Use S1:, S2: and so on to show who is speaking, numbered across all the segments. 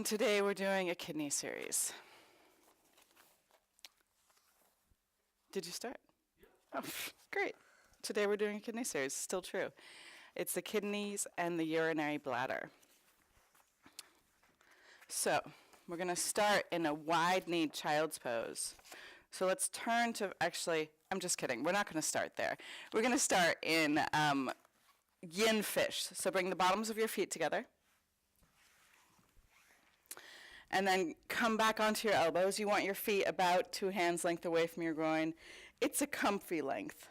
S1: And today we're doing a kidney series. Did you start? Yeah. Oh, great. Today we're doing a kidney series. Still true. It's the kidneys and the urinary bladder. So we're going to start in a wide-kneed child's pose. So let's turn to, actually, I'm just kidding. We're not going to start there. We're going to start in yin fish. So bring the bottoms of your feet together. And then come back onto your elbows. You want your feet about 2 hands length away from your groin. It's a comfy length.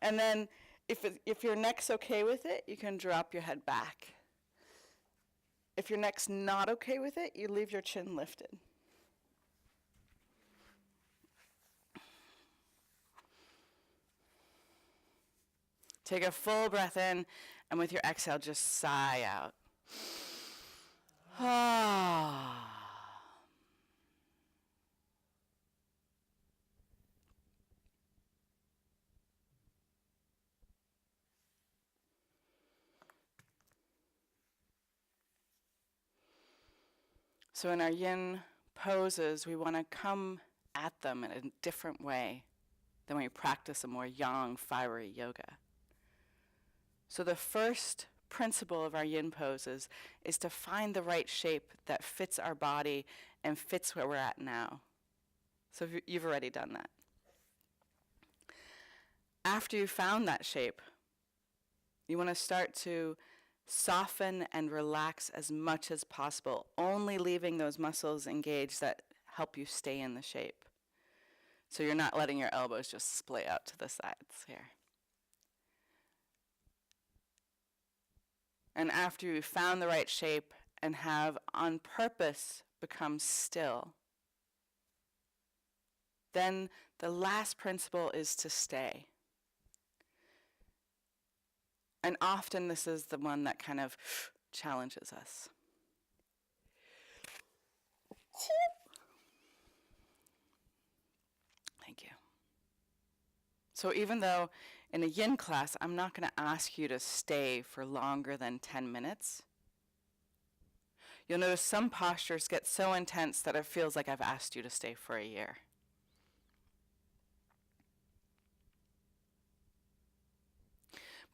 S1: And then if your neck's okay with it, you can drop your head back. If your neck's not okay with it, you leave your chin lifted. Take a full breath in, and with your exhale, just sigh out. So in our yin poses, we want to come at them in a different way than when we practice a more yang, fiery yoga. So the first principle of our yin poses is to find the right shape that fits our body and fits where we're at now. So you've already done that. After you've found that shape, you want to start to soften and relax as much as possible, only leaving those muscles engaged that help you stay in the shape. So you're not letting your elbows just splay out to the sides here. And after you've found the right shape and have on purpose become still, then the last principle is to stay. And often this is the one that kind of challenges us. Thank you. So even though in a yin class, I'm not going to ask you to stay for longer than 10 minutes, you'll notice some postures get so intense that it feels like I've asked you to stay for a year.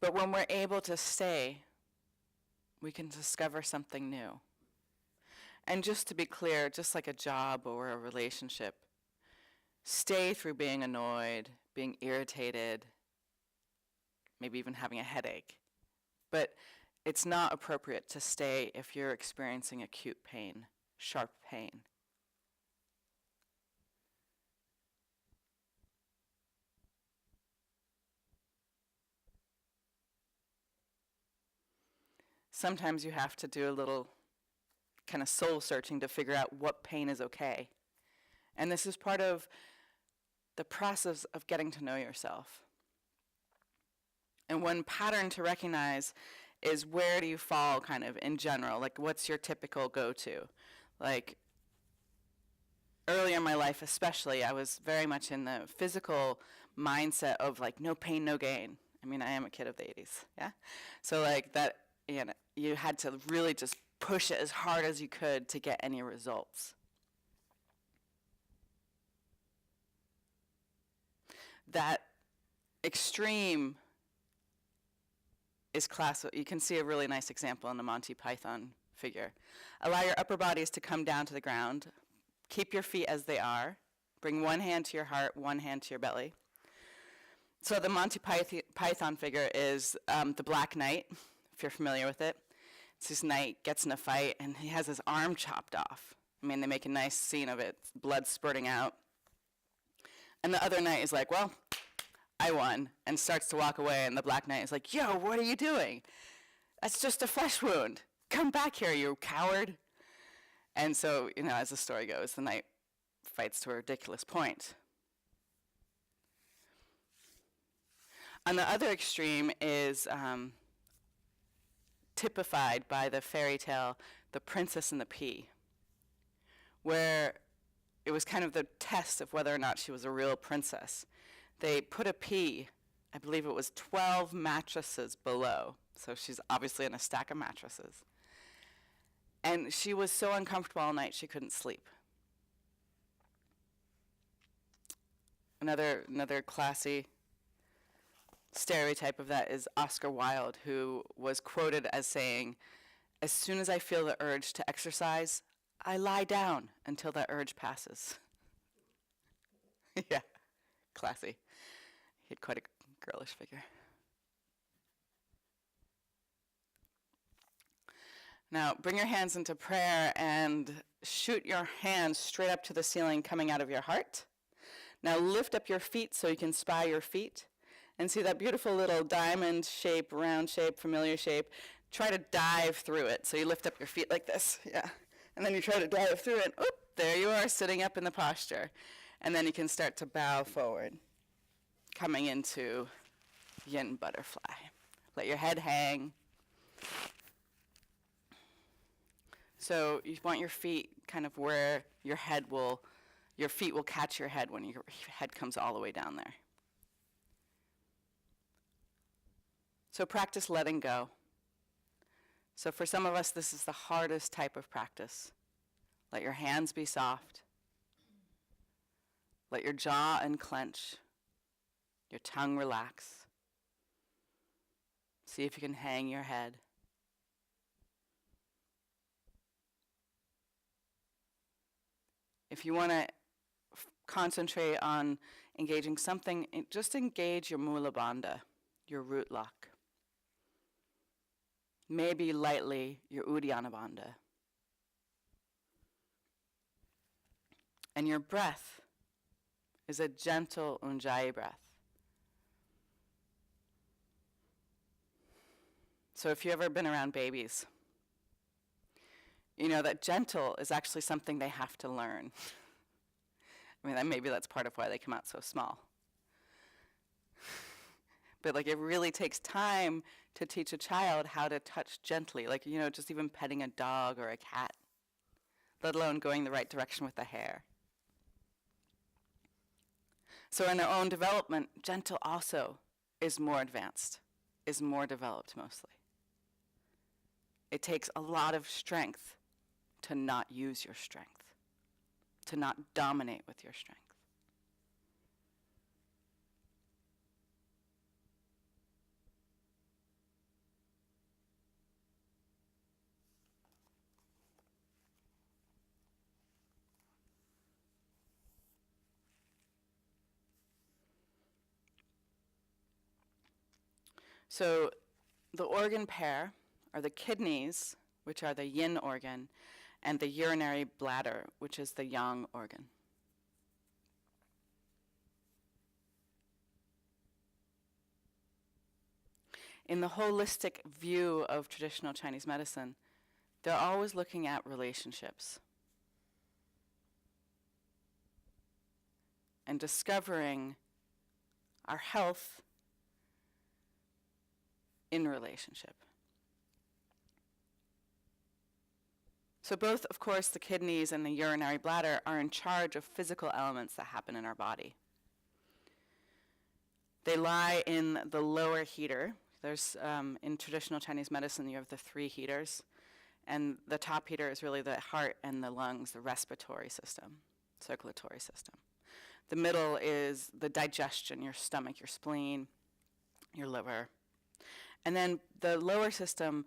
S1: But when we're able to stay, we can discover something new. And just to be clear, just like a job or a relationship, stay through being annoyed, being irritated, maybe even having a headache. But it's not appropriate to stay if you're experiencing acute pain, sharp pain. Sometimes you have to do a little kind of soul searching to figure out what pain is okay. And this is part of the process of getting to know yourself. And one pattern to recognize is where do you fall kind of in general? Like what's your typical go-to? Like earlier in my life especially, I was very much in the physical mindset of like no pain, no gain. I mean, I am a kid of the 80s, yeah? So like that, you know, you had to really just push it as hard as you could to get any results. That extreme is classic. You can see a really nice example in the Monty Python figure. Allow your upper bodies to come down to the ground. Keep your feet as they are. Bring one hand to your heart, one hand to your belly. So the Monty Python figure is the Black Knight, if you're familiar with it. It's this knight gets in a fight, and he has his arm chopped off. I mean, they make a nice scene of it, blood spurting out. And the other knight is like, well, I won, and starts to walk away, and the Black Knight is like, yo, what are you doing? That's just a flesh wound. Come back here, you coward. And so, you know, as the story goes, the knight fights to a ridiculous point. On the other extreme is typified by the fairy tale, The Princess and the Pea, where it was kind of the test of whether or not she was a real princess. They put a pea, I believe it was 12 mattresses below, so she's obviously in a stack of mattresses. And she was so uncomfortable all night she couldn't sleep. Another classy stereotype of that is Oscar Wilde, who was quoted as saying, "As soon as I feel the urge to exercise, I lie down until that urge passes." Yeah, classy. He had quite a girlish figure. Now, bring your hands into prayer and shoot your hands straight up to the ceiling coming out of your heart. Now lift up your feet so you can spy your feet and see that beautiful little diamond shape, round shape, familiar shape. Try to dive through it. So you lift up your feet like this, yeah. And then you try to dive through it. Oop, there you are, sitting up in the posture. And then you can start to bow forward, coming into yin butterfly. Let your head hang. So you want your feet kind of where your feet will catch your head when your head comes all the way down there. So practice letting go. So for some of us, this is the hardest type of practice. Let your hands be soft. Let your jaw unclench. Your tongue relax. See if you can hang your head. If you want to concentrate on engaging something, just engage your Mula Bandha, your root lock. Maybe lightly your Uddiyana Bandha. And your breath is a gentle Ujjayi breath. So if you've ever been around babies, you know that gentle is actually something they have to learn. I mean, maybe that's part of why they come out so small. But like, it really takes time to teach a child how to touch gently, like, you know, just even petting a dog or a cat, let alone going the right direction with the hair. So in our own development, gentle also is more advanced, is more developed mostly. It takes a lot of strength to not use your strength, to not dominate with your strength. So the organ pair are the kidneys, which are the yin organ, and the urinary bladder, which is the yang organ. In the holistic view of traditional Chinese medicine, they're always looking at relationships and discovering our health in relationship. So both, of course, the kidneys and the urinary bladder are in charge of physical elements that happen in our body. They lie in the lower heater. There's, in traditional Chinese medicine, you have the 3 heaters. And the top heater is really the heart and the lungs, the respiratory system, circulatory system. The middle is the digestion, your stomach, your spleen, your liver. And then the lower system,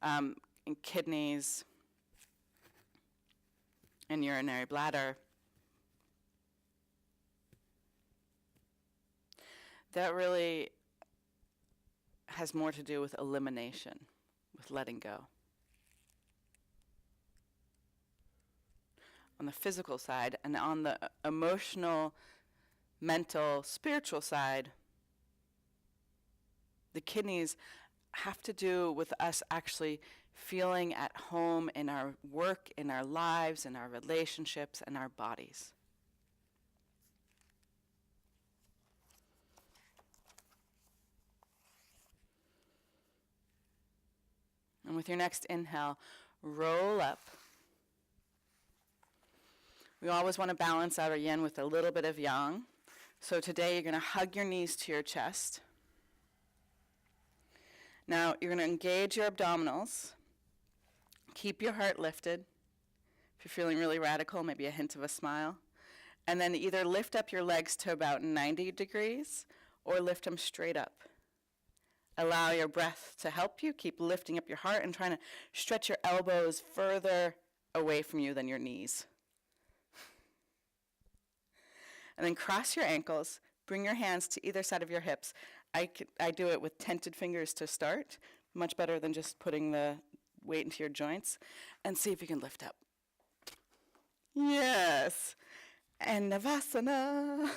S1: in kidneys and urinary bladder, that really has more to do with elimination, with letting go. On the physical side, and on the emotional, mental, spiritual side, the kidneys have to do with us actually feeling at home in our work, in our lives, in our relationships, and our bodies. And with your next inhale, roll up. We always want to balance out our yin with a little bit of yang. So today you're going to hug your knees to your chest. Now you're going to engage your abdominals. Keep your heart lifted. If you're feeling really radical, maybe a hint of a smile. And then either lift up your legs to about 90 degrees or lift them straight up. Allow your breath to help you. Keep lifting up your heart and trying to stretch your elbows further away from you than your knees. And then cross your ankles. Bring your hands to either side of your hips. I do it with tented fingers to start, much better than just putting the weight into your joints. And see if you can lift up. Yes. And Navasana.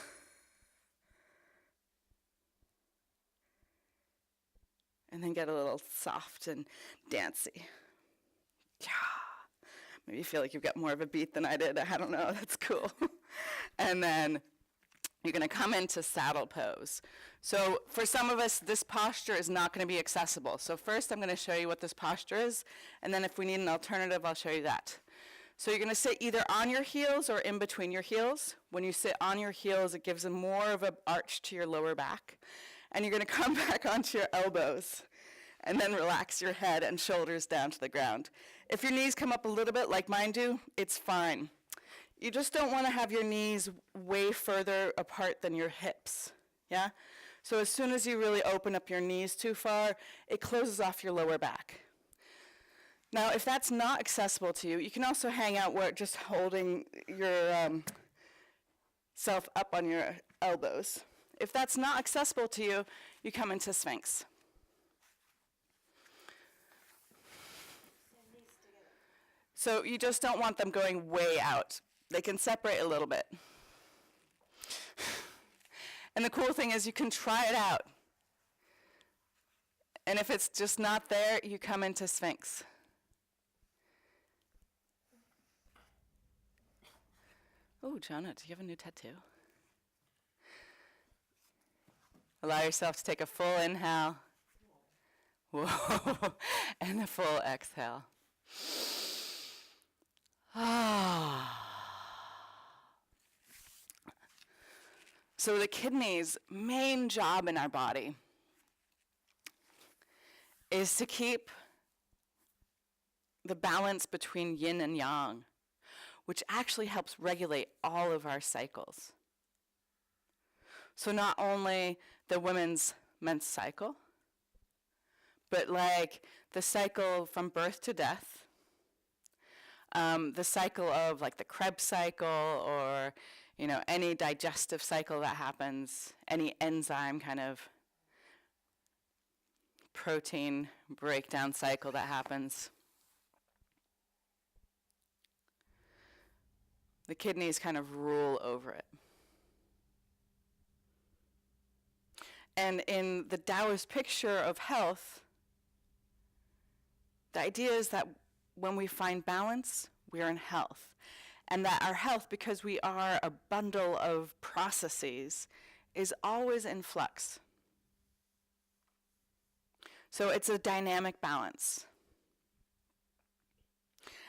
S1: And then get a little soft and dancey. Yeah. Maybe you feel like you've got more of a beat than I did. I don't know. That's cool. And then you're going to come into saddle pose. So for some of us, this posture is not going to be accessible. So first I'm going to show you what this posture is, and then if we need an alternative, I'll show you that. So you're going to sit either on your heels or in between your heels. When you sit on your heels, it gives more of an arch to your lower back. And you're going to come back onto your elbows and then relax your head and shoulders down to the ground. If your knees come up a little bit like mine do, it's fine. You just don't want to have your knees way further apart than your hips, yeah? So as soon as you really open up your knees too far, it closes off your lower back. Now, if that's not accessible to you, you can also hang out where just holding your self up on your elbows. If that's not accessible to you, you come into Sphinx. So you just don't want them going way out. They can separate a little bit. And the cool thing is you can try it out. And if it's just not there, you come into Sphinx. Oh, Jonah, do you have a new tattoo? Allow yourself to take a full inhale. Whoa. And a full exhale. Ah. So the kidney's main job in our body is to keep the balance between yin and yang, which actually helps regulate all of our cycles. So not only the women's men's cycle, but like the cycle from birth to death, the cycle of like the Krebs cycle, or any digestive cycle that happens, any enzyme kind of protein breakdown cycle that happens. The kidneys kind of rule over it. And in the Taoist picture of health, the idea is that when we find balance, we are in health. And that our health, because we are a bundle of processes, is always in flux. So it's a dynamic balance.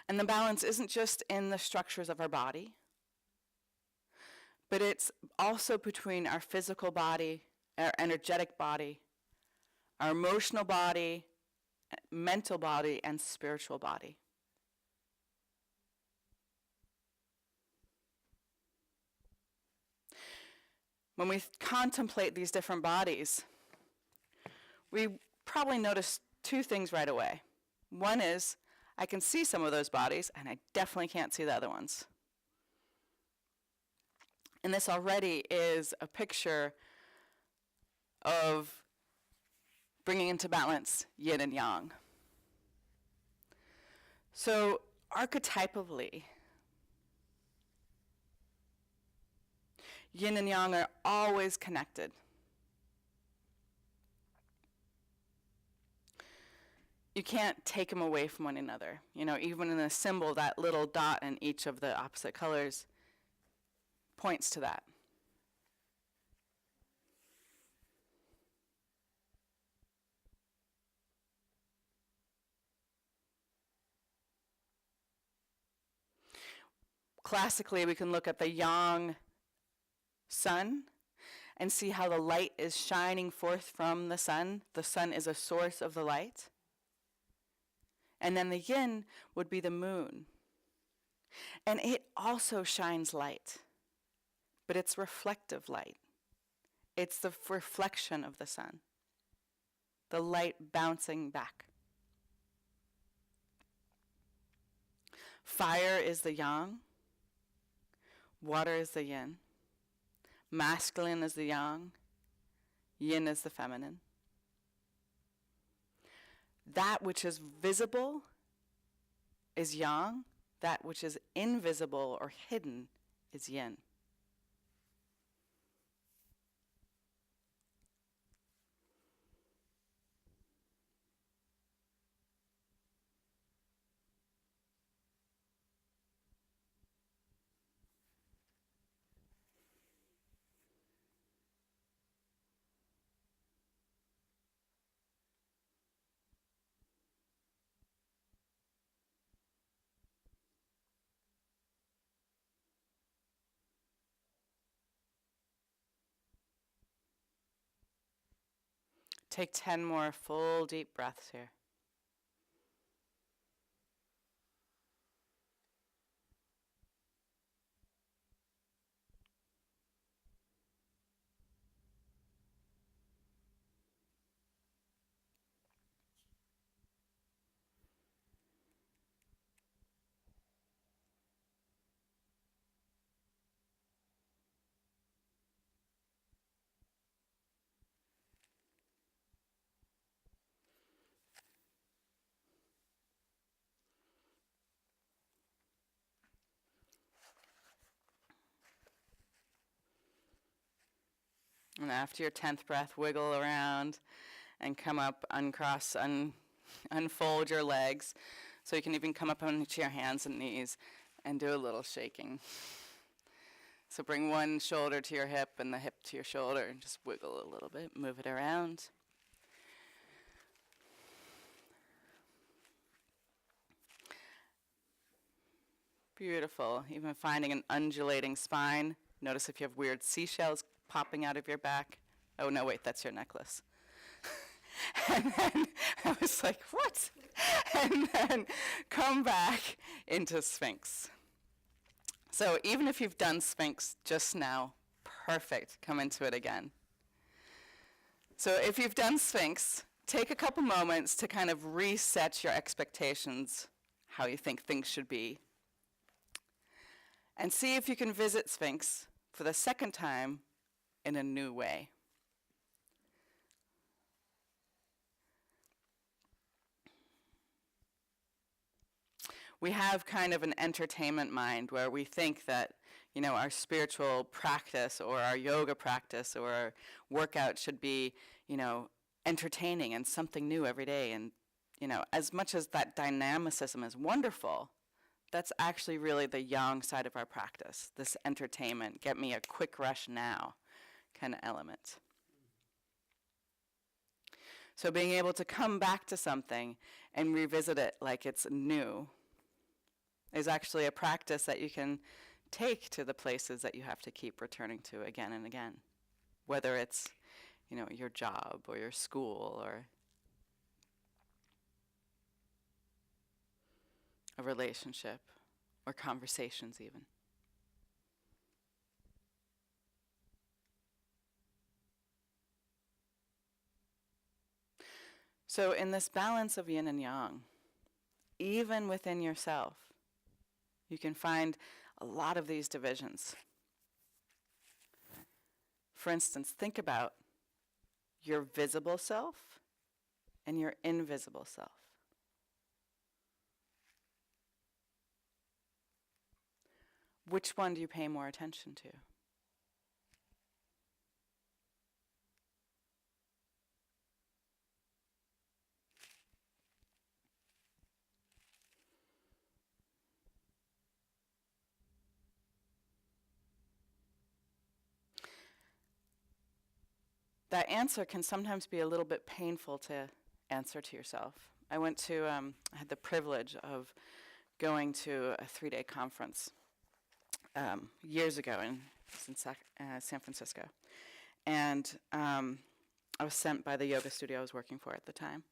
S1: And the balance isn't just in the structures of our body, but it's also between our physical body, our energetic body, our emotional body, mental body, and spiritual body. When we contemplate these different bodies, we probably notice two things right away. One is, I can see some of those bodies, and I definitely can't see the other ones. And this already is a picture of bringing into balance yin and yang. So archetypally, yin and yang are always connected. You can't take them away from one another. Even in a symbol, that little dot in each of the opposite colors points to that. Classically, we can look at the yang sun and see how the light is shining forth from the sun. The sun is a source of the light. And then the yin would be the moon. And it also shines light, but it's reflective light. It's the reflection of the sun, the light bouncing back. Fire is the yang, water is the yin, masculine is the yang, yin is the feminine. That which is visible is yang, that which is invisible or hidden is yin. Take 10 more full deep breaths here. And after your 10th breath, wiggle around and come up, uncross, unfold your legs. So you can even come up onto your hands and knees and do a little shaking. So bring one shoulder to your hip and the hip to your shoulder and just wiggle a little bit, move it around. Beautiful. Even finding an undulating spine. Notice if you have weird seashells popping out of your back. Oh, no, wait, that's your necklace. And then I was like, what? And then come back into Sphinx. So even if you've done Sphinx just now, perfect, come into it again. So if you've done Sphinx, take a couple moments to kind of reset your expectations, how you think things should be, and see if you can visit Sphinx for the second time in a new way. We have kind of an entertainment mind where we think that, you know, our spiritual practice or our yoga practice or our workout should be, you know, entertaining and something new every day. And, you know, as much as that dynamicism is wonderful, that's actually really the yang side of our practice, this entertainment, get me a quick rush now kind of element. So being able to come back to something and revisit it like it's new is actually a practice that you can take to the places that you have to keep returning to again and again, whether it's, you know, your job or your school or a relationship or conversations even. So in this balance of yin and yang, even within yourself, you can find a lot of these divisions. For instance, think about your visible self and your invisible self. Which one do you pay more attention to? That answer can sometimes be a little bit painful to answer to yourself. I had the privilege of going to a 3-day conference years ago in San Francisco. And I was sent by the yoga studio I was working for at the time.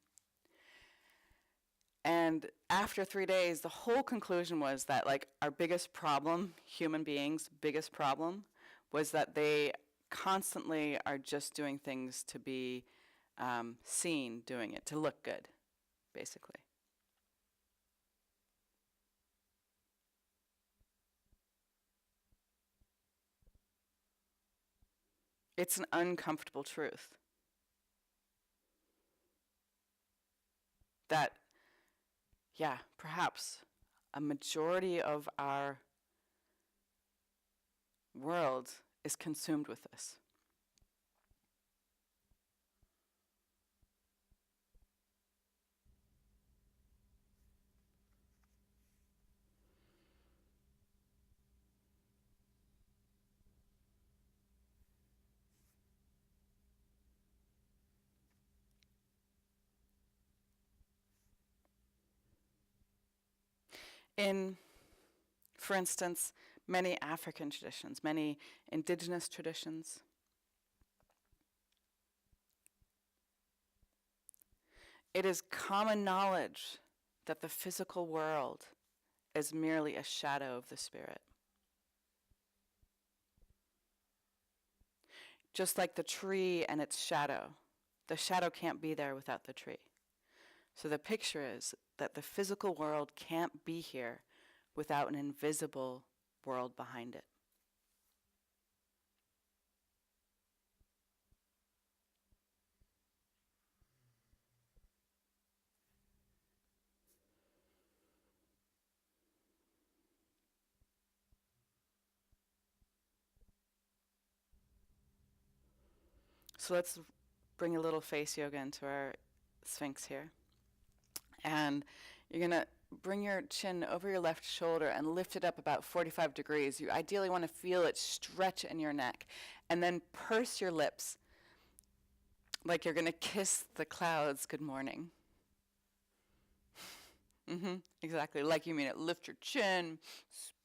S1: And after 3 days, the whole conclusion was that, like, our biggest problem, human beings' biggest problem, was that they constantly are just doing things to be seen doing it, to look good, basically. It's an uncomfortable truth that, yeah, perhaps a majority of our world is consumed with this. In, for instance, many African traditions, many indigenous traditions, it is common knowledge that the physical world is merely a shadow of the spirit. Just like the tree and its shadow, the shadow can't be there without the tree. So the picture is that the physical world can't be here without an invisible world behind it. So let's bring a little face yoga into our Sphinx here. And you're going to bring your chin over your left shoulder and lift it up about 45 degrees. You ideally want to feel it stretch in your neck. And then purse your lips like you're going to kiss the clouds good morning. Exactly, like you mean it. Lift your chin,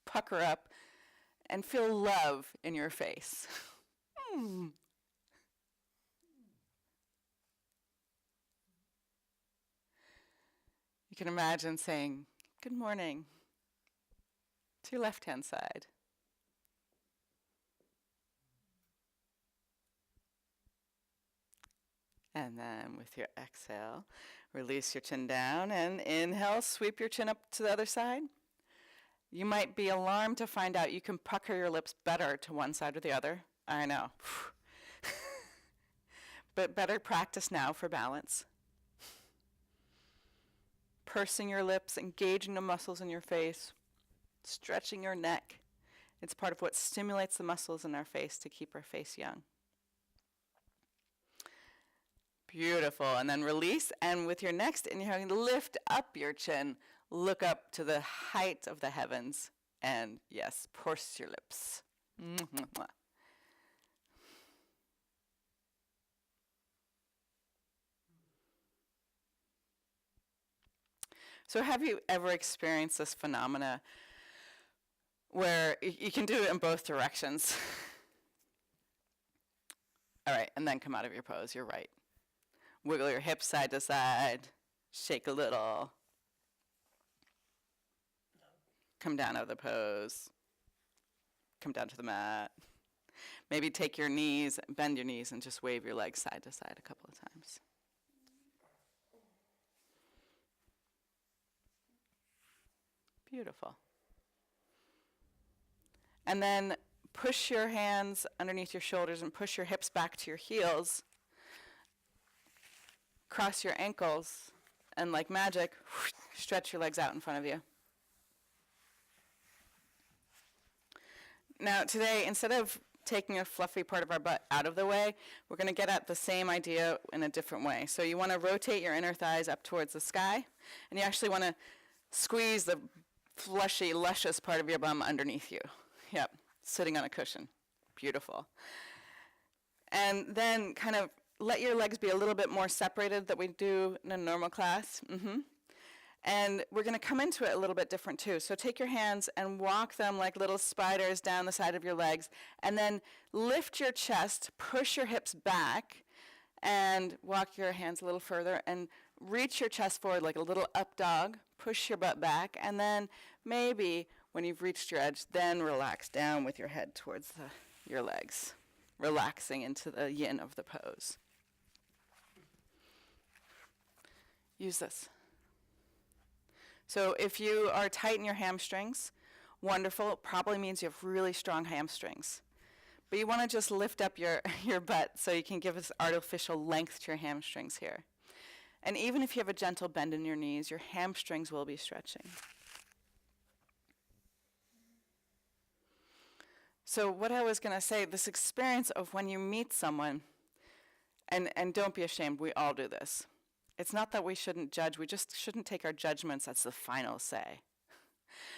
S1: pucker up, and feel love in your face. You can imagine saying, good morning, to your left-hand side. And then with your exhale, release your chin down and inhale, sweep your chin up to the other side. You might be alarmed to find out you can pucker your lips better to one side or the other. I know. But better practice now for balance. Pursing your lips, engaging the muscles in your face, stretching your neck. It's part of what stimulates the muscles in our face to keep our face young. Beautiful. And then release. And with your next inhale, lift up your chin. Look up to the height of the heavens. And yes, purse your lips. So have you ever experienced this phenomena where you can do it in both directions? All right, and then come out of your pose. You're right. Wiggle your hips side to side. Shake a little. Come down out of the pose. Come down to the mat. Maybe take your knees, bend your knees, and just wave your legs side to side a couple of times. Beautiful. And then push your hands underneath your shoulders and push your hips back to your heels. Cross your ankles, and like magic, stretch your legs out in front of you. Now today, instead of taking a fluffy part of our butt out of the way, we're going to get at the same idea in a different way. So you want to rotate your inner thighs up towards the sky, and you actually want to squeeze the fleshy, luscious part of your bum underneath you. Yep, sitting on a cushion. Beautiful. And then kind of let your legs be a little bit more separated than we do in a normal class. And we're going to come into it a little bit different too. So take your hands and walk them like little spiders down the side of your legs, and then lift your chest, push your hips back, and walk your hands a little further, and reach your chest forward like a little up dog, push your butt back, and then maybe when you've reached your edge, then relax down with your head towards your legs, relaxing into the yin of the pose. Use this. So if you are tight in your hamstrings, wonderful. It probably means you have really strong hamstrings. But you want to just lift up your butt so you can give this artificial length to your hamstrings here. And even if you have a gentle bend in your knees, your hamstrings will be stretching. So what I was going to say, this experience of when you meet someone, and don't be ashamed, we all do this. It's not that we shouldn't judge, we just shouldn't take our judgments as the final say.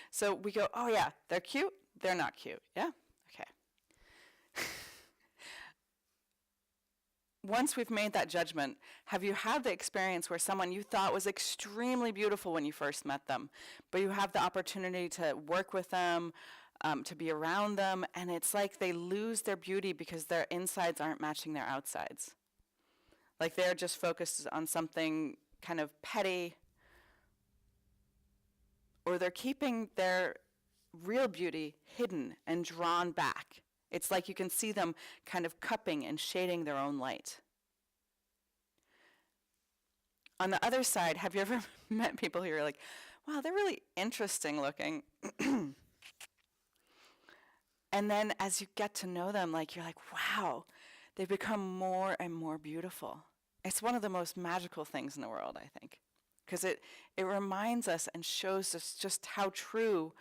S1: So we go, oh yeah, they're cute, they're not cute, yeah? Okay. Once we've made that judgment, have you had the experience where someone you thought was extremely beautiful when you first met them, but you have the opportunity to work with them, to be around them, and it's like they lose their beauty because their insides aren't matching their outsides? Like they're just focused on something kind of petty, or they're keeping their real beauty hidden and drawn back. It's like you can see them kind of cupping and shading their own light. On the other side, have you ever met people who are like, wow, they're really interesting looking? And then as you get to know them, like you're like, wow, they become more and more beautiful. It's one of the most magical things in the world, I think, because it reminds us and shows us just how true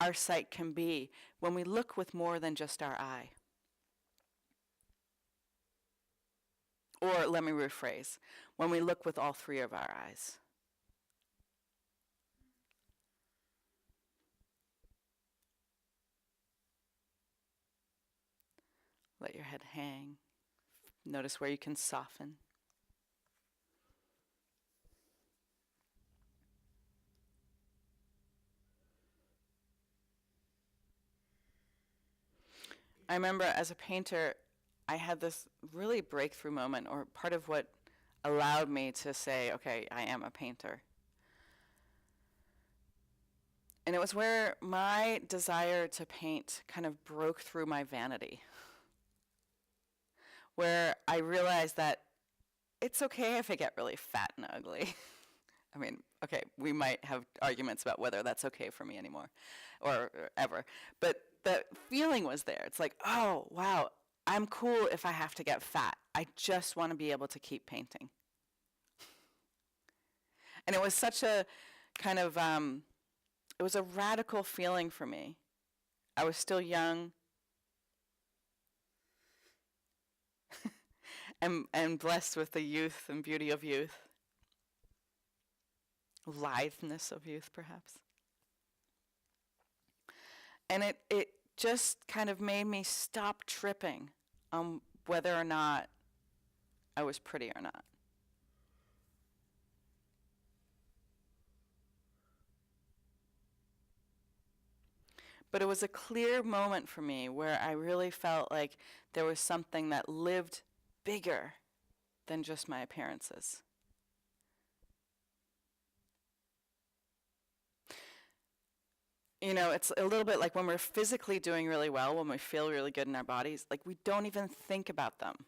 S1: our sight can be when we look with more than just our eye. Or let me rephrase, when we look with all three of our eyes. Let your head hang. Notice where you can soften. I remember as a painter, I had this really breakthrough moment, or part of what allowed me to say, okay, I am a painter. And it was where my desire to paint kind of broke through my vanity, where I realized that it's okay if I get really fat and ugly. I mean, okay, we might have arguments about whether that's okay for me anymore or ever. But the feeling was there. It's like, oh, wow, I'm cool if I have to get fat. I just want to be able to keep painting. And it was such a kind of, it was a radical feeling for me. I was still young and blessed with the youth and beauty of youth. Litheness of youth, perhaps. And it just kind of made me stop tripping on whether or not I was pretty or not. But it was a clear moment for me where I really felt like there was something that lived bigger than just my appearances. You know, it's a little bit like when we're physically doing really well, when we feel really good in our bodies, like we don't even think about them.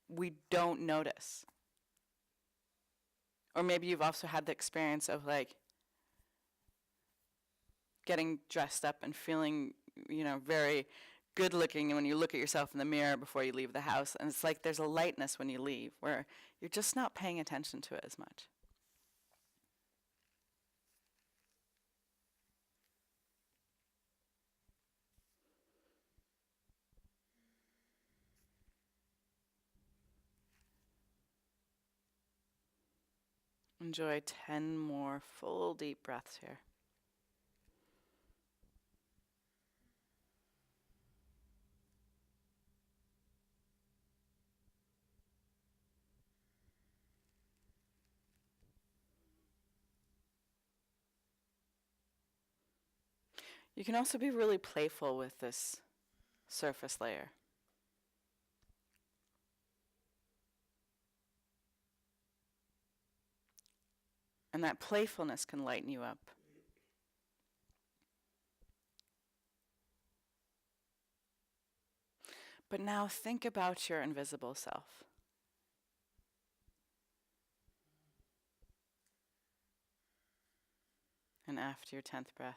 S1: We don't notice. Or maybe you've also had the experience of like getting dressed up and feeling, you know, very good looking when you look at yourself in the mirror before you leave the house. And it's like there's a lightness when you leave where you're just not paying attention to it as much. Enjoy 10 more full deep breaths here. You can also be really playful with this surface layer. And that playfulness can lighten you up. But now think about your invisible self. And after your 10th breath,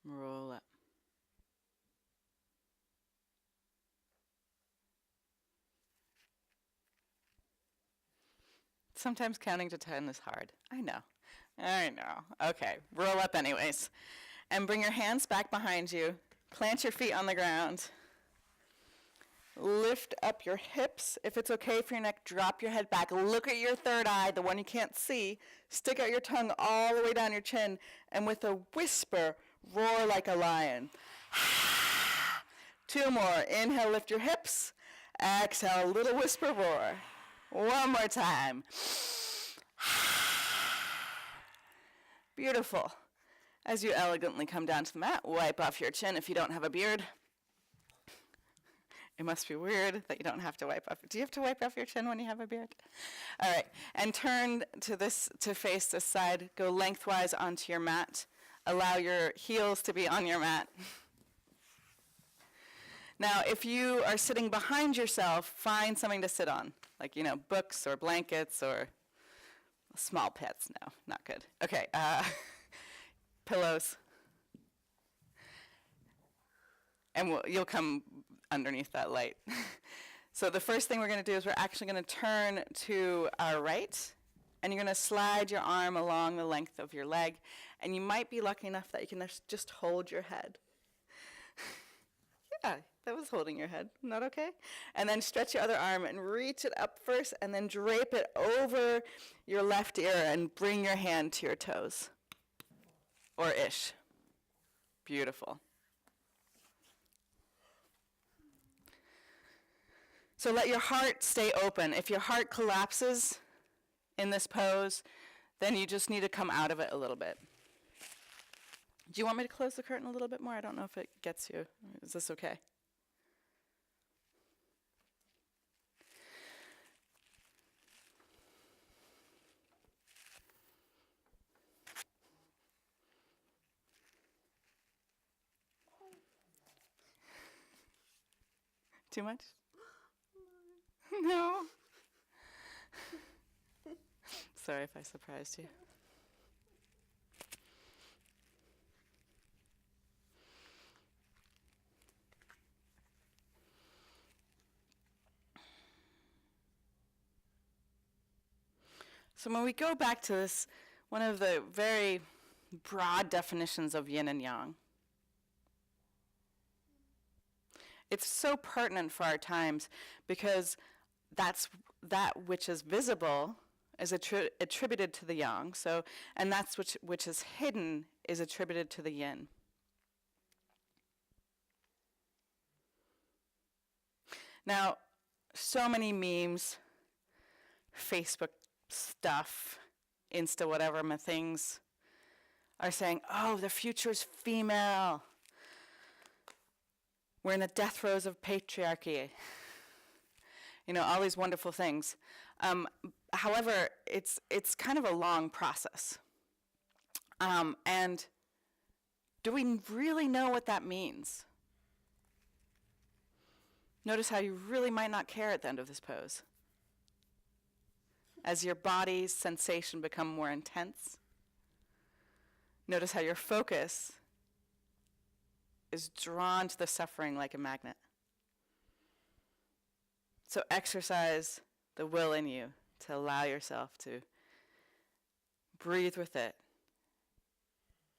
S1: roll up. Sometimes counting to 10 is hard. I know. Okay, roll up anyways. And bring your hands back behind you. Plant your feet on the ground. Lift up your hips. If it's okay for your neck, drop your head back. Look at your third eye, the one you can't see. Stick out your tongue all the way down your chin. And with a whisper, roar like a lion. 2 more. Inhale, lift your hips. Exhale, little whisper roar. One more time. Beautiful. As you elegantly come down to the mat, wipe off your chin if you don't have a beard. It must be weird that you don't have to wipe off. Do you have to wipe off your chin when you have a beard? All right, and turn to face this side. Go lengthwise onto your mat. Allow your heels to be on your mat. Now, if you are sitting behind yourself, find something to sit on, like, books or blankets or small pets. No, not good. Okay, pillows. And you'll come underneath that light. So the first thing we're going to do is we're actually going to turn to our right, and you're going to slide your arm along the length of your leg, and you might be lucky enough that you can just hold your head. Yeah, that was holding your head. Not okay? And then stretch your other arm and reach it up first, and then drape it over your left ear and bring your hand to your toes. Or ish. Beautiful. So let your heart stay open. If your heart collapses in this pose, then you just need to come out of it a little bit. Do you want me to close the curtain a little bit more? I don't know if it gets you. Is this okay? Too much? No. Sorry if I surprised you. So when we go back to this, one of the very broad definitions of yin and yang, it's so pertinent for our times because that which is visible is attributed to the yang, and that's which is hidden is attributed to the yin. Now, so many memes, Facebook stuff, Insta whatever things are saying, oh, the future's female. We're in the death throes of patriarchy. All these wonderful things. However, it's kind of a long process. And do we really know what that means? Notice how you really might not care at the end of this pose. As your body's sensation become more intense, notice how your focus is drawn to the suffering like a magnet. So exercise the will in you to allow yourself to breathe with it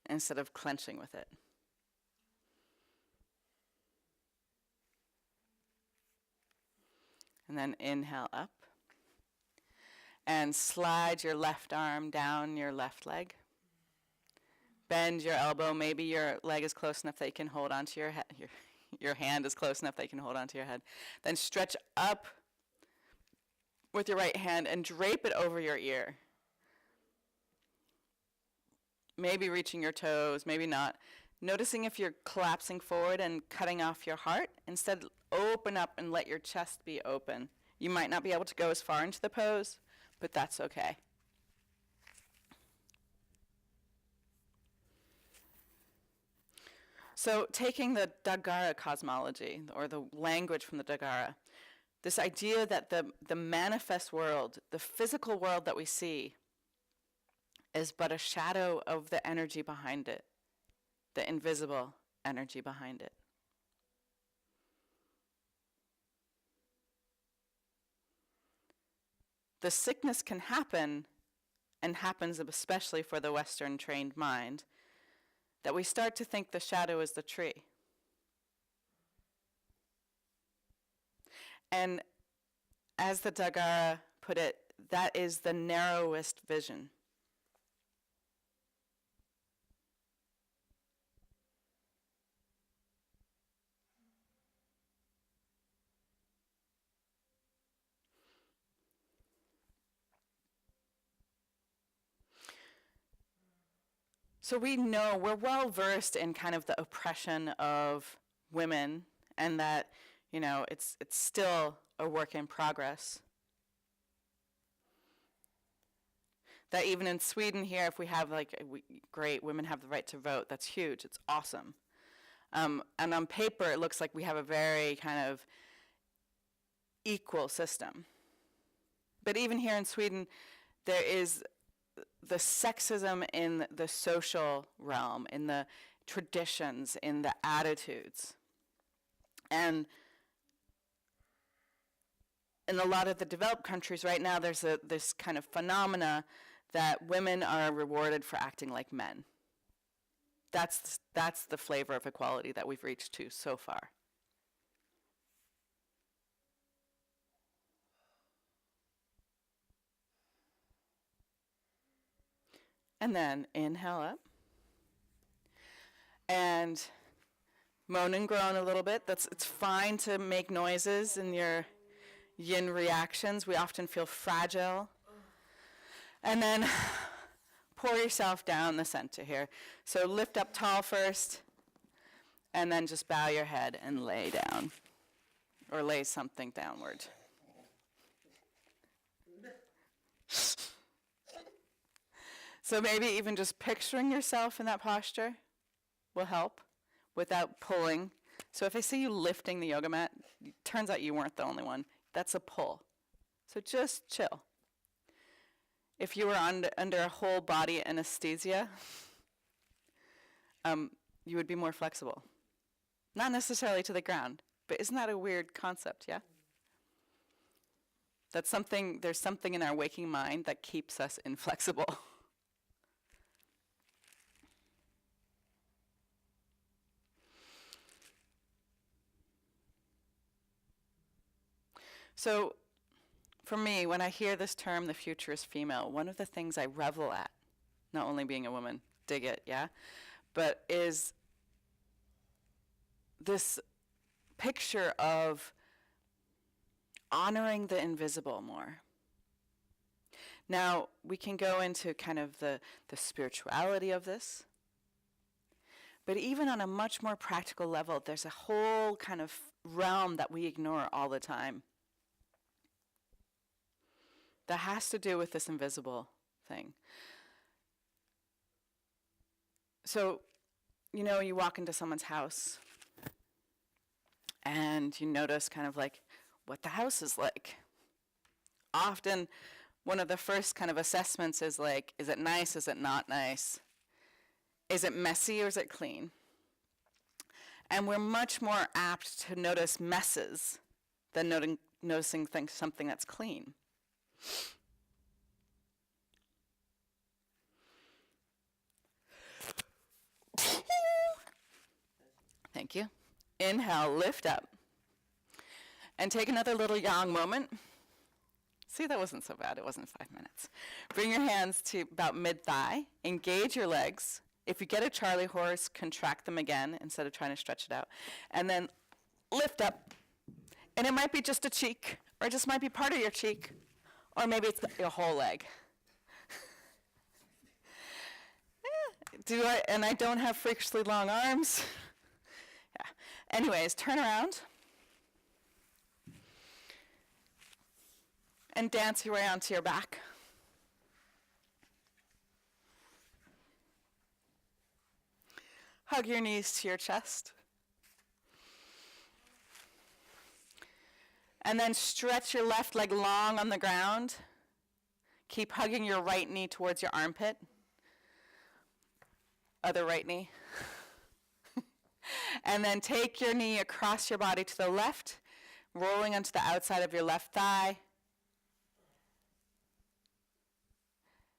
S1: instead of clenching with it. And then inhale up. And slide your left arm down your left leg. Bend your elbow. Maybe your leg is close enough that you can hold onto your head. Your hand is close enough that you can hold onto your head. Then stretch up with your right hand and drape it over your ear. Maybe reaching your toes, maybe not. Noticing if you're collapsing forward and cutting off your heart. Instead, open up and let your chest be open. You might not be able to go as far into the pose, but that's okay. So taking the Dagara cosmology, or the language from the Dagara, this idea that the manifest world, the physical world that we see, is but a shadow of the energy behind it, the invisible energy behind it. The sickness can happen, and happens especially for the Western trained mind, that we start to think the shadow is the tree. And as the Dagara put it, that is the narrowest vision. So we know, we're well versed in kind of the oppression of women, and that, you know, it's still a work in progress. That even in Sweden here, if we have great, women have the right to vote, that's huge, it's awesome. And on paper, it looks like we have a very kind of equal system. But even here in Sweden, there is the sexism in the social realm, in the traditions, in the attitudes. And in a lot of the developed countries right now, there's this kind of phenomena that women are rewarded for acting like men. That's the flavor of equality that we've reached to so far. And then inhale up. And moan and groan a little bit. It's fine to make noises in your yin reactions. We often feel fragile. And then pour yourself down the center here. So lift up tall first, and then just bow your head and lay down, or lay something downward. So maybe even just picturing yourself in that posture will help without pulling. So if I see you lifting the yoga mat, it turns out you weren't the only one. That's a pull. So just chill. If you were under a whole body anesthesia, you would be more flexible. Not necessarily to the ground, but isn't that a weird concept, yeah? There's something in our waking mind that keeps us inflexible. So for me, when I hear this term, the future is female, one of the things I revel at, not only being a woman, dig it, yeah, but is this picture of honoring the invisible more. Now, we can go into kind of the spirituality of this, but even on a much more practical level, there's a whole kind of realm that we ignore all the time that has to do with this invisible thing. So, you know, you walk into someone's house and you notice kind of like what the house is like. Often, one of the first kind of assessments is like, is it nice, is it not nice? Is it messy or is it clean? And we're much more apt to notice messes than noticing something that's clean. Thank you. Inhale, lift up. And take another little yang moment. See, that wasn't so bad. It wasn't 5 minutes. Bring your hands to about mid-thigh. Engage your legs. If you get a Charlie horse, contract them again instead of trying to stretch it out. And then lift up. And it might be just a cheek, or it just might be part of your cheek, or maybe it's your whole leg. And I don't have freakishly long arms. Yeah. Anyways, turn around. And dance your way onto your back. Hug your knees to your chest. And then stretch your left leg long on the ground. Keep hugging your right knee towards your armpit. Other right knee. And then take your knee across your body to the left, rolling onto the outside of your left thigh.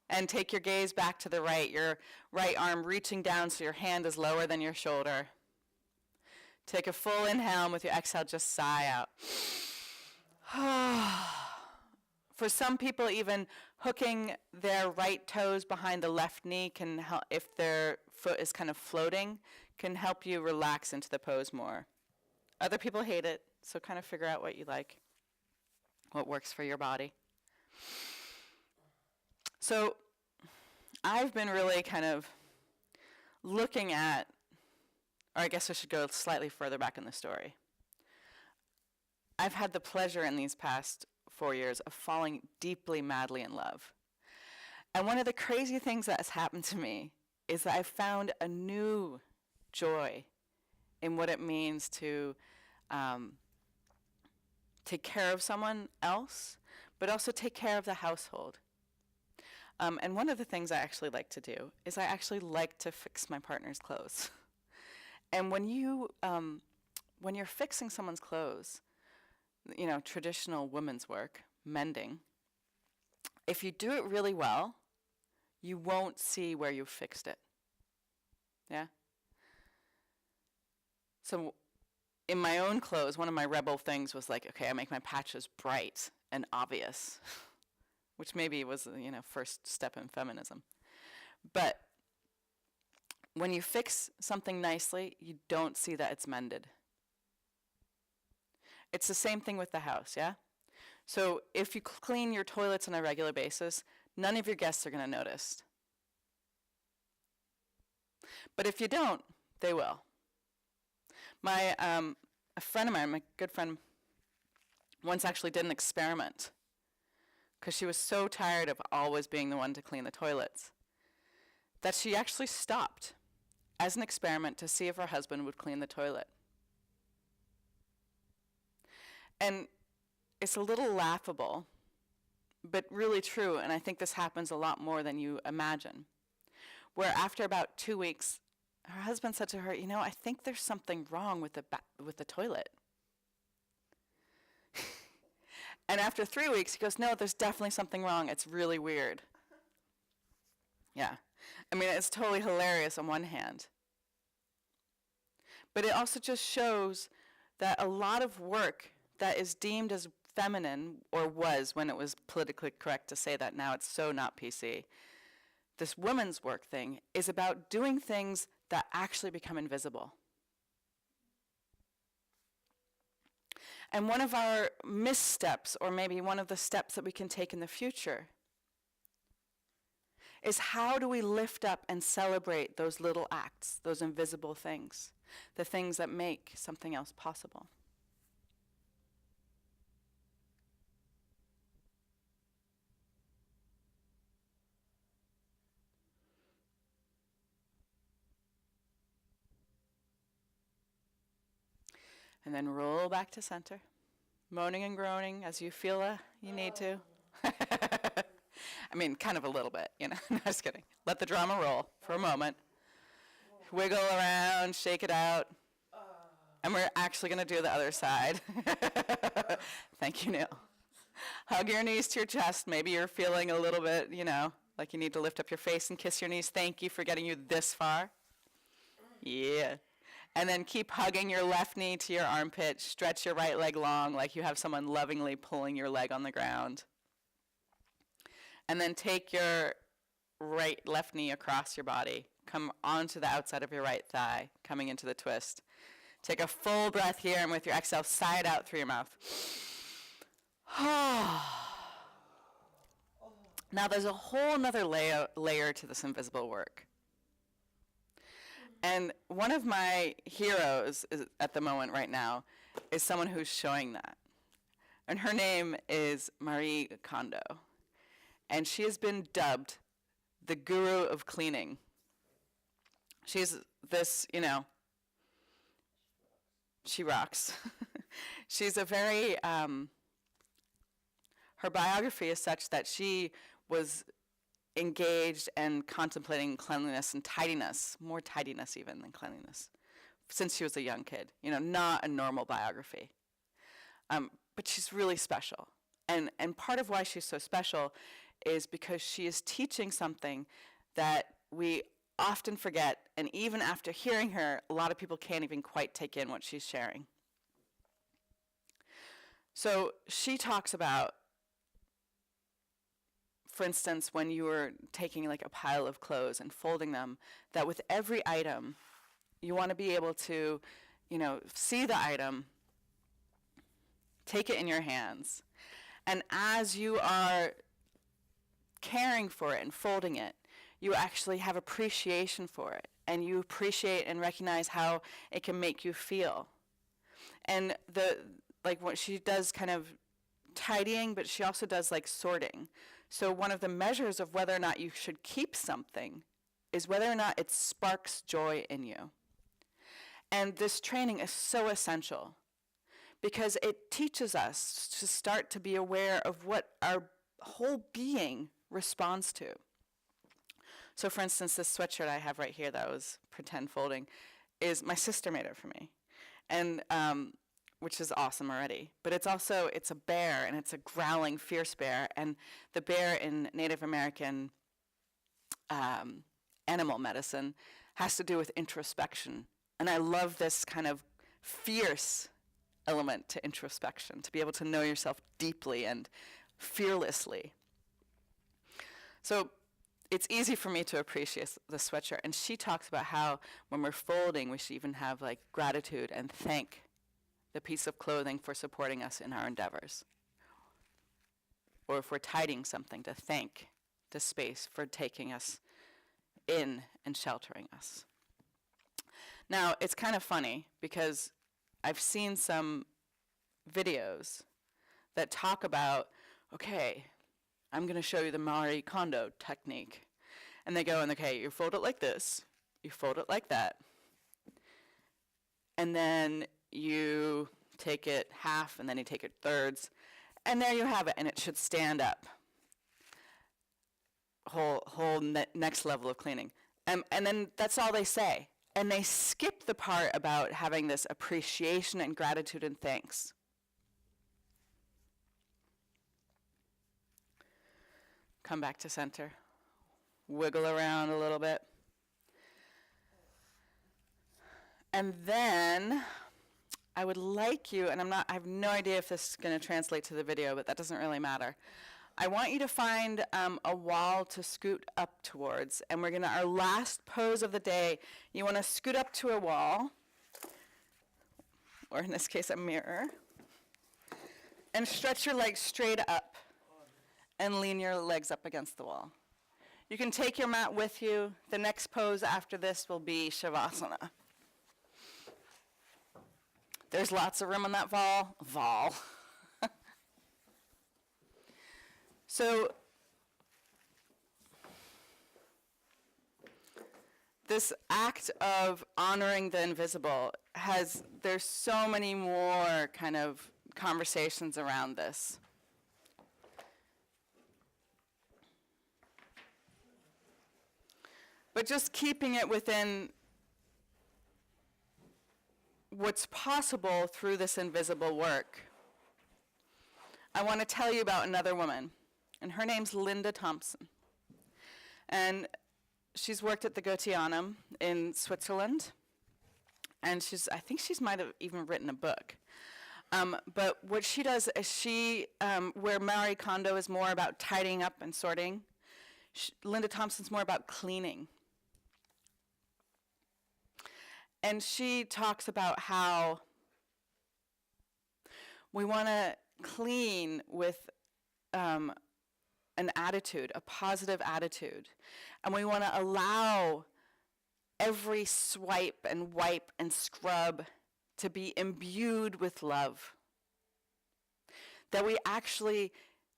S1: And take your gaze back to the right, your right arm reaching down so your hand is lower than your shoulder. Take a full inhale, and with your exhale, just sigh out. For some people, even hooking their right toes behind the left knee can help, if their foot is kind of floating, can help you relax into the pose more. Other people hate it, so kind of figure out what you like, what works for your body. So I've been really kind of looking at, or I guess I should go slightly further back in the story. I've had the pleasure in these past 4 years of falling deeply, madly in love. And one of the crazy things that has happened to me is that I've found a new joy in what it means to take care of someone else, but also take care of the household. And one of the things I actually like to do is I actually like to fix my partner's clothes. And when you're fixing someone's clothes, you know, traditional women's work, mending, if you do it really well, you won't see where you fixed it. Yeah? So in my own clothes, one of my rebel things was like, okay, I make my patches bright and obvious, which maybe was, you know, first step in feminism. But when you fix something nicely, you don't see that it's mended. It's the same thing with the house, yeah? So if you clean your toilets on a regular basis, none of your guests are going to notice. But if you don't, they will. A friend of mine, my good friend, once actually did an experiment because she was so tired of always being the one to clean the toilets that she actually stopped as an experiment to see if her husband would clean the toilet. And it's a little laughable, but really true, and I think this happens a lot more than you imagine, where after about 2 weeks, her husband said to her, you know, I think there's something wrong with the toilet. And after 3 weeks, he goes, no, there's definitely something wrong. It's really weird. Yeah. I mean, it's totally hilarious on one hand. But it also just shows that a lot of work that is deemed as feminine, or was when it was politically correct to say that, now it's so not PC, this women's work thing is about doing things that actually become invisible. And one of our missteps, or maybe one of the steps that we can take in the future, is how do we lift up and celebrate those little acts, those invisible things, the things that make something else possible. And then roll back to center, moaning and groaning as you feel you need to. I mean, kind of a little bit, you know. No, just kidding. Let the drama roll for a moment. Wiggle around, shake it out. And we're actually going to do the other side. Thank you, Neil. Hug your knees to your chest. Maybe you're feeling a little bit, you know, like you need to lift up your face and kiss your knees. Thank you for getting you this far. Yeah. And then keep hugging your left knee to your armpit. Stretch your right leg long like you have someone lovingly pulling your leg on the ground. And then take your left knee across your body. Come onto the outside of your right thigh, coming into the twist. Take a full breath here, and with your exhale, sigh it out through your mouth. Now there's a whole nother layer to this invisible work. And one of my heroes at the moment right now is someone who's showing that. And her name is Marie Kondo. And she has been dubbed the guru of cleaning. She's this, she rocks. She's a very, her biography is such that she was engaged and contemplating cleanliness and tidiness, more tidiness even than cleanliness, since she was a young kid. Not a normal biography. But she's really special. And part of why she's so special is because she is teaching something that we often forget, and even after hearing her, a lot of people can't even quite take in what she's sharing. So she talks about, for instance, when you were taking like a pile of clothes and folding them, that with every item, you want to be able to, see the item, take it in your hands, and as you are caring for it and folding it, you actually have appreciation for it, and you appreciate and recognize how it can make you feel. And what she does kind of tidying, but she also does like sorting. So one of the measures of whether or not you should keep something is whether or not it sparks joy in you. And this training is so essential because it teaches us to start to be aware of what our whole being responds to. So for instance, this sweatshirt I have right here that was pretend folding is my sister made it for me. And which is awesome already. But it's a bear, and it's a growling, fierce bear. And the bear in Native American animal medicine has to do with introspection. And I love this kind of fierce element to introspection, to be able to know yourself deeply and fearlessly. So it's easy for me to appreciate the sweatshirt. And she talks about how when we're folding, we should even have like gratitude and thank the piece of clothing for supporting us in our endeavors. Or if we're tidying something, to thank the space for taking us in and sheltering us. Now, it's kind of funny because I've seen some videos that talk about, okay, I'm going to show you the Marie Kondo technique. And they go, okay, you fold it like this, you fold it like that, and then you take it half, and then you take it thirds, and there you have it, and it should stand up. Whole next level of cleaning. And then that's all they say. And they skip the part about having this appreciation and gratitude and thanks. Come back to center. Wiggle around a little bit. And then I would like you, and I have no idea if this is going to translate to the video, but that doesn't really matter. I want you to find a wall to scoot up towards, and our last pose of the day, you want to scoot up to a wall, or in this case, a mirror, and stretch your legs straight up, and lean your legs up against the wall. You can take your mat with you. The next pose after this will be Shavasana. There's lots of room on that wall. So this act of honoring the invisible there's so many more kind of conversations around this. But just keeping it within what's possible through this invisible work. I want to tell you about another woman, and her name's Linda Thompson. And she's worked at the Goetheanum in Switzerland, and I think she might have even written a book. But what she does is where Marie Kondo is more about tidying up and sorting, Linda Thompson's more about cleaning. And she talks about how we want to clean with an attitude, a positive attitude. And we want to allow every swipe and wipe and scrub to be imbued with love. that we actually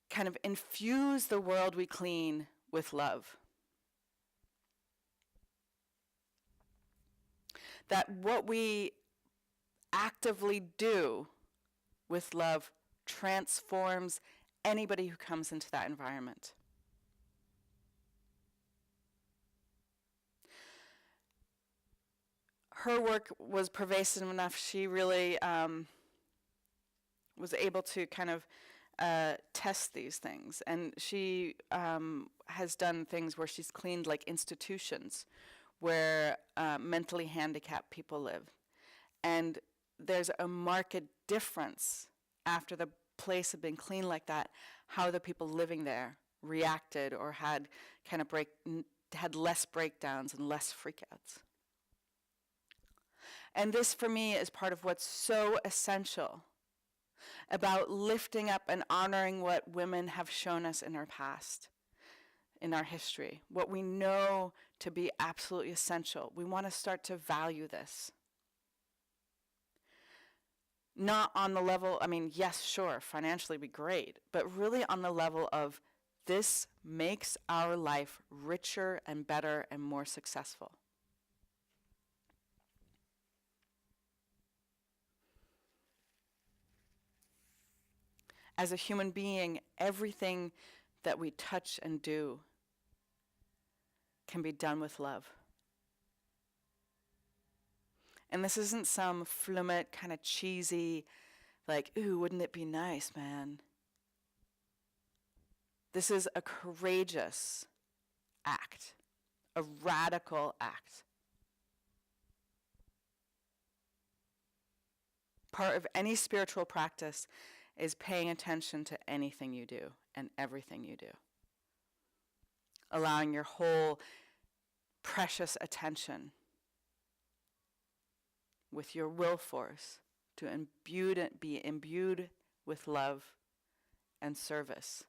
S1: kind of infuse the world we clean with love. That what we actively do with love transforms anybody who comes into that environment. Her work was pervasive enough, she really was able to kind of test these things. And she has done things where she's cleaned like institutions where mentally handicapped people live. And there's a marked difference after the place had been cleaned like that, how the people living there reacted or had kind of had less breakdowns and less freakouts. And this for me is part of what's so essential about lifting up and honoring what women have shown us in our past, in our history, what we know to be absolutely essential. We want to start to value this. Not on the level, I mean, yes, sure, financially be great, but really on the level of this makes our life richer and better and more successful. As a human being, everything that we touch and do can be done with love. And this isn't some flummit, kind of cheesy, like, ooh, wouldn't it be nice, man? This is a courageous act, a radical act. Part of any spiritual practice is paying attention to anything you do and everything you do. Allowing your whole precious attention with your will force to be imbued with love and service.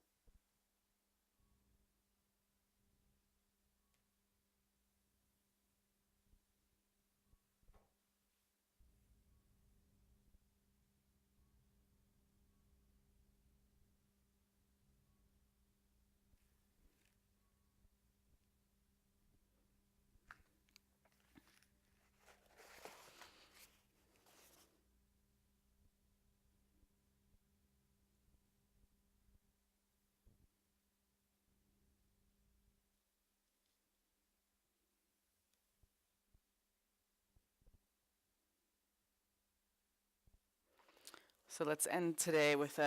S1: So let's end today with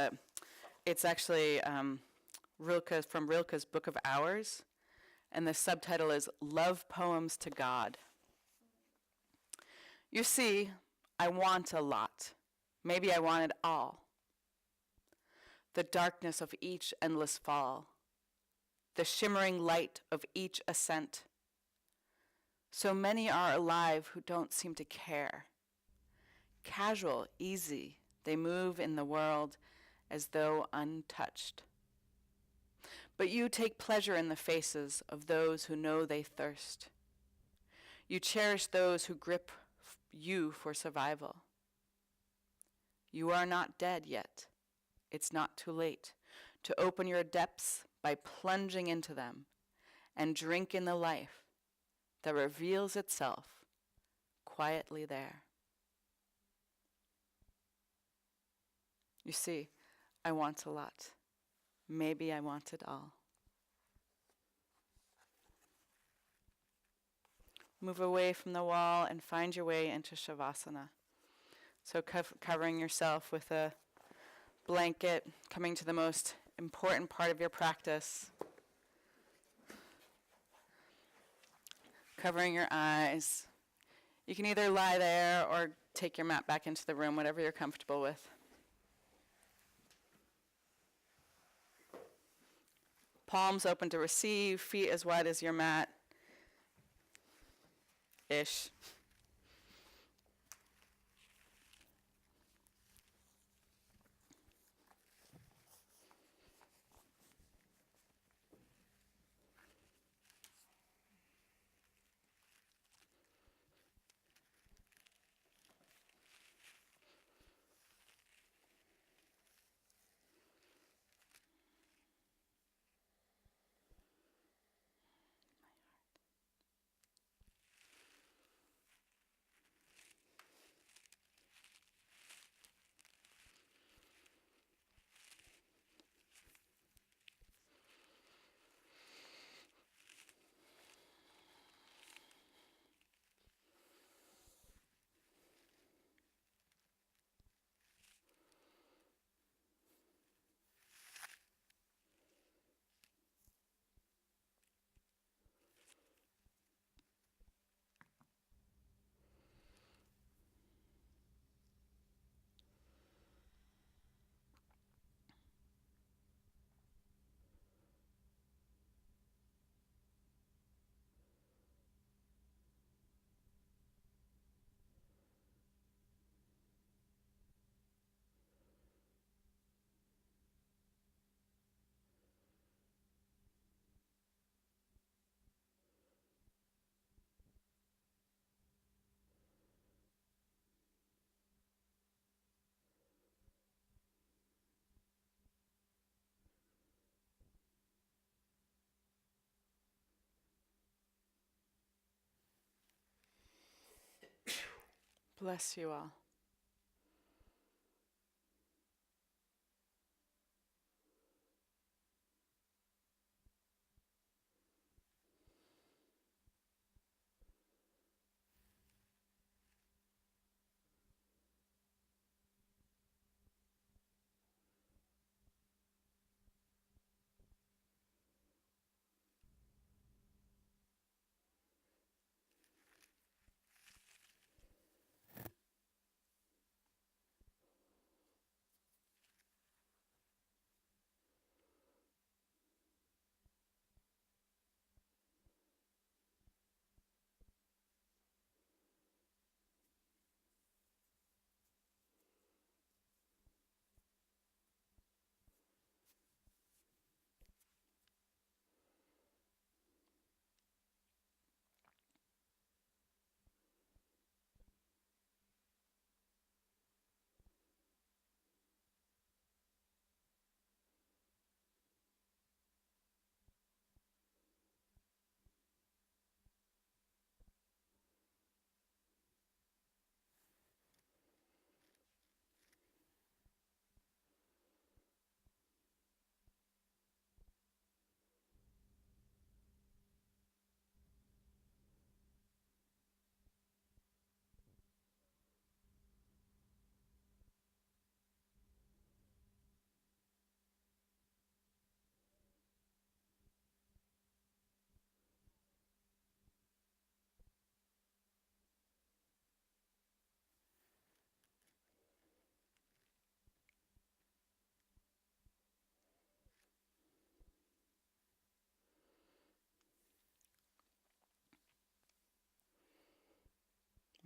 S1: it's actually from Rilke's Book of Hours, and the subtitle is Love Poems to God. You see, I want a lot. Maybe I want it all. The darkness of each endless fall, the shimmering light of each ascent. So many are alive who don't seem to care. Casual, easy, they move in the world as though untouched. But you take pleasure in the faces of those who know they thirst. You cherish those who grip you for survival. You are not dead yet. It's not too late to open your depths by plunging into them and drink in the life that reveals itself quietly there. You see, I want a lot. Maybe I want it all. Move away from the wall and find your way into Shavasana. So covering yourself with a blanket, coming to the most important part of your practice. Covering your eyes. You can either lie there or take your mat back into the room, whatever you're comfortable with. Palms open to receive, feet as wide as your mat. Ish. Bless you all.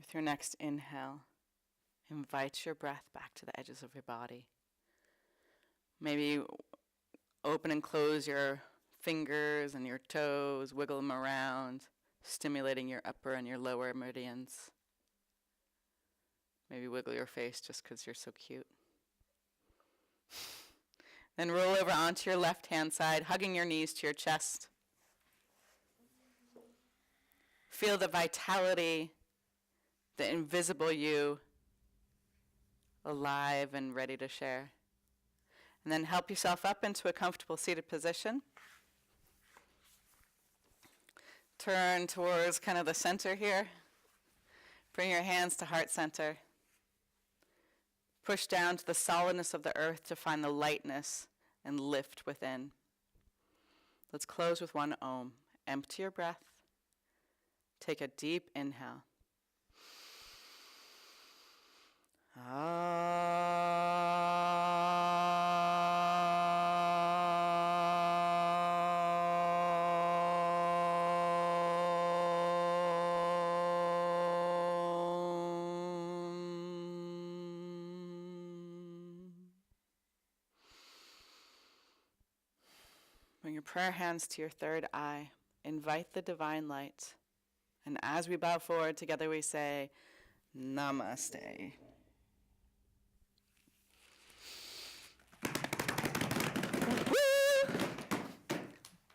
S1: With your next inhale, invite your breath back to the edges of your body. Maybe open and close your fingers and your toes, wiggle them around, stimulating your upper and your lower meridians. Maybe wiggle your face just because you're so cute. Then roll over onto your left hand side, hugging your knees to your chest. Feel the vitality, the invisible you, alive and ready to share. And then help yourself up into a comfortable seated position. Turn towards kind of the center here. Bring your hands to heart center. Push down to the solidness of the earth to find the lightness and lift within. Let's close with one Om. Empty your breath. Take a deep inhale. Bring your prayer hands to your third eye. Invite the divine light. And as we bow forward, together we say, Namaste.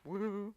S1: Woo! Woo!